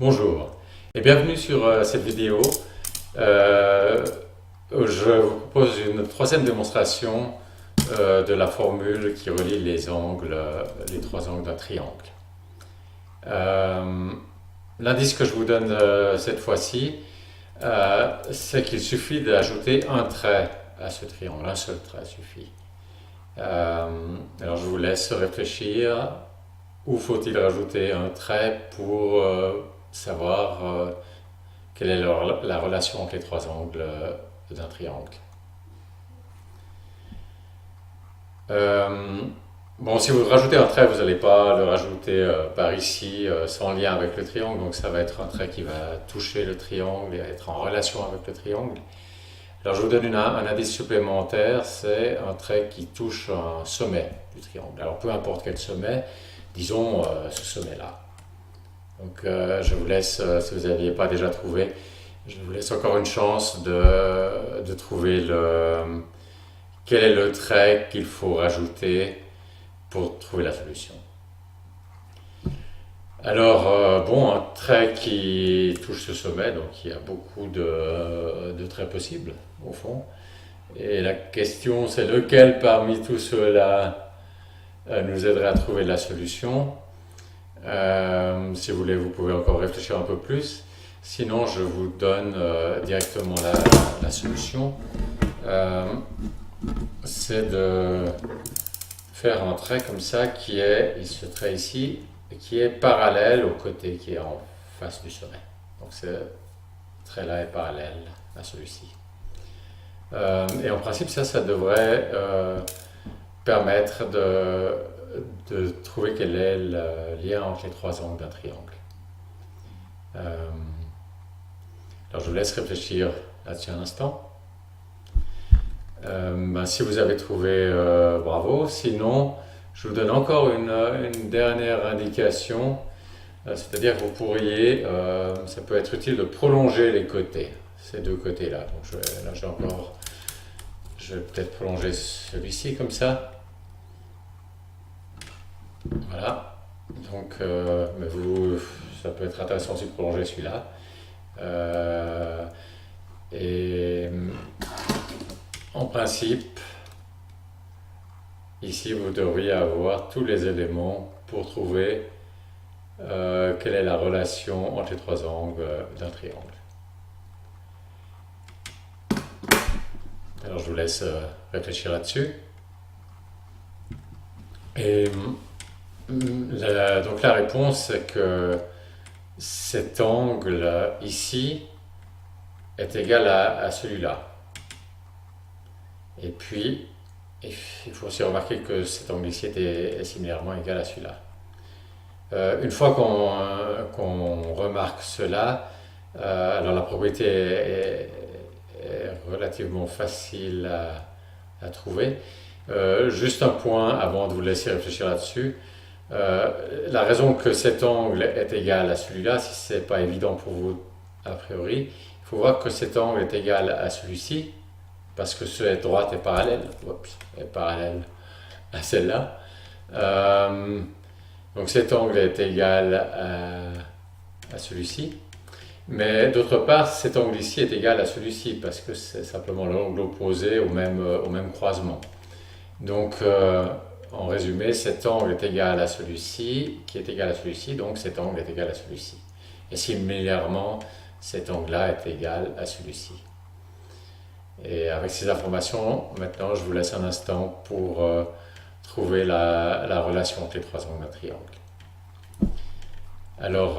Bonjour et bienvenue sur cette vidéo. Euh, je vous propose une troisième démonstration de la formule qui relie les angles, les trois angles d'un triangle. Euh, L'indice que je vous donne cette fois-ci, c'est qu'il suffit d'ajouter un trait à ce triangle, un seul trait suffit. Alors je vous laisse réfléchir. Où faut-il rajouter un trait pour savoir quelle est la relation entre les trois angles d'un triangle? Euh, bon, si vous rajoutez un trait, vous n'allez pas le rajouter par ici sans lien avec le triangle, donc ça va être un trait qui va toucher le triangle et être en relation avec le triangle. Alors je vous donne un indice supplémentaire, c'est un trait qui touche un sommet du triangle. Alors peu importe quel sommet, disons ce sommet-là. Donc je vous laisse, si vous n'aviez pas déjà trouvé, je vous laisse encore une chance de trouver quel est le trait qu'il faut rajouter pour trouver la solution. Alors, bon, un trait qui touche ce sommet, donc il y a beaucoup de traits possibles, au fond. Et la question, c'est lequel parmi tous ceux-là nous aiderait à trouver la solution. Si vous voulez, vous pouvez encore réfléchir un peu plus. Sinon, je vous donne directement la solution. C'est de faire un trait comme ça qui est, ce trait ici, qui est parallèle au côté qui est en face du sommet. Donc ce trait-là est parallèle à celui-ci. Et en principe, ça devrait permettre de trouver quel est le lien entre les trois angles d'un triangle. Alors je vous laisse réfléchir là-dessus un instant. Si vous avez trouvé, bravo. Sinon, je vous donne encore une dernière indication. C'est-à-dire que vous pourriez, ça peut être utile de prolonger les côtés, ces deux côtés-là. Donc là, je vais peut-être prolonger celui-ci comme ça. Voilà. Donc, mais ça peut être intéressant aussi de prolonger celui-là. Et en principe, ici, vous devriez avoir tous les éléments pour trouver quelle est la relation entre les trois angles d'un triangle. Alors, je vous laisse réfléchir là-dessus. Et donc la réponse, c'est que cet angle ici est égal à celui-là. Et puis, il faut aussi remarquer que cet angle ici est similairement égal à celui-là. Une fois qu'on remarque cela, alors la propriété est relativement facile à trouver. Juste un point avant de vous laisser réfléchir là-dessus. La raison que cet angle est égal à celui-là, si ce n'est pas évident pour vous a priori, il faut voir que cet angle est égal à celui-ci, parce que cette droite est parallèle à celle-là. Donc cet angle est égal à celui-ci. Mais d'autre part, cet angle ici est égal à celui-ci, parce que c'est simplement l'angle opposé au même croisement. Donc, en résumé, cet angle est égal à celui-ci, qui est égal à celui-ci, donc cet angle est égal à celui-ci. Et similairement, cet angle-là est égal à celui-ci. Et avec ces informations, maintenant, je vous laisse un instant pour trouver la relation entre les trois angles d'un triangle. Alors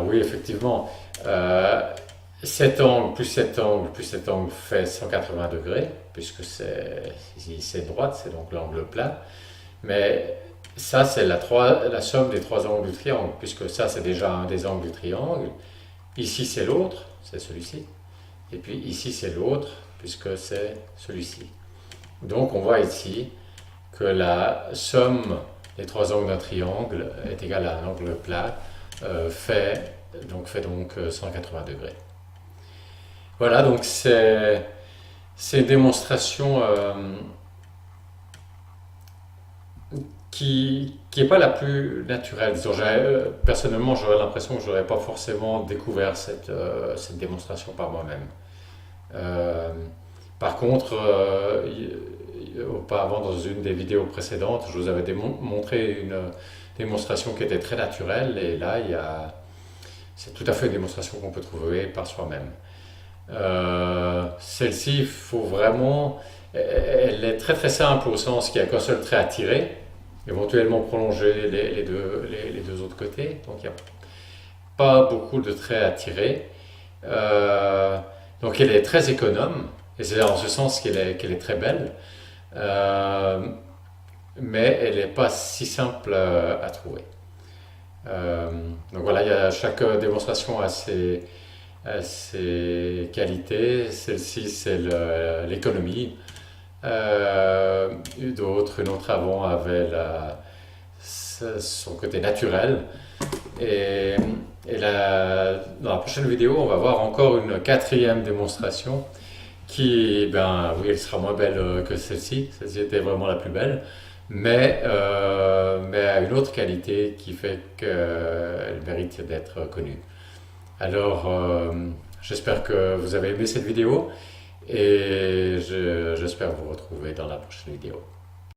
oui, effectivement, cet angle plus cet angle plus cet angle fait 180 degrés, puisque c'est droite, c'est donc l'angle plat. Mais ça, c'est la somme des trois angles du triangle, puisque ça, c'est déjà un des angles du triangle. Ici, c'est l'autre, c'est celui-ci. Et puis ici, c'est l'autre, puisque c'est celui-ci. Donc, on voit ici que la somme des trois angles d'un triangle est égale à un angle plat, fait donc 180 degrés. Voilà, donc c'est une démonstration qui est pas la plus naturelle. Disons, personnellement, j'aurais l'impression que j'aurais pas forcément découvert cette démonstration par moi-même. Euh, Par contre, auparavant, dans une des vidéos précédentes, je vous avais montré une démonstration qui était très naturelle, et là, c'est tout à fait une démonstration qu'on peut trouver par soi-même. Celle-ci, il faut vraiment. Elle est très très simple au sens qu'il n'y a qu'un seul trait à tirer, éventuellement prolonger les deux autres côtés, donc il n'y a pas beaucoup de traits à tirer. Euh, donc elle est très économe, et c'est en ce sens qu'elle est très belle, euh, mais elle n'est pas si simple à trouver. Euh, donc voilà, chaque démonstration a ses qualités. Celle-ci, c'est l'économie. Une autre avant avait son côté naturel. Et, dans la prochaine vidéo, on va voir encore une quatrième démonstration qui, ben oui, elle sera moins belle que celle-ci. Celle-ci était vraiment la plus belle, mais a une autre qualité qui fait qu'elle mérite d'être connue. Alors, j'espère que vous avez aimé cette vidéo, et j'espère vous retrouver dans la prochaine vidéo.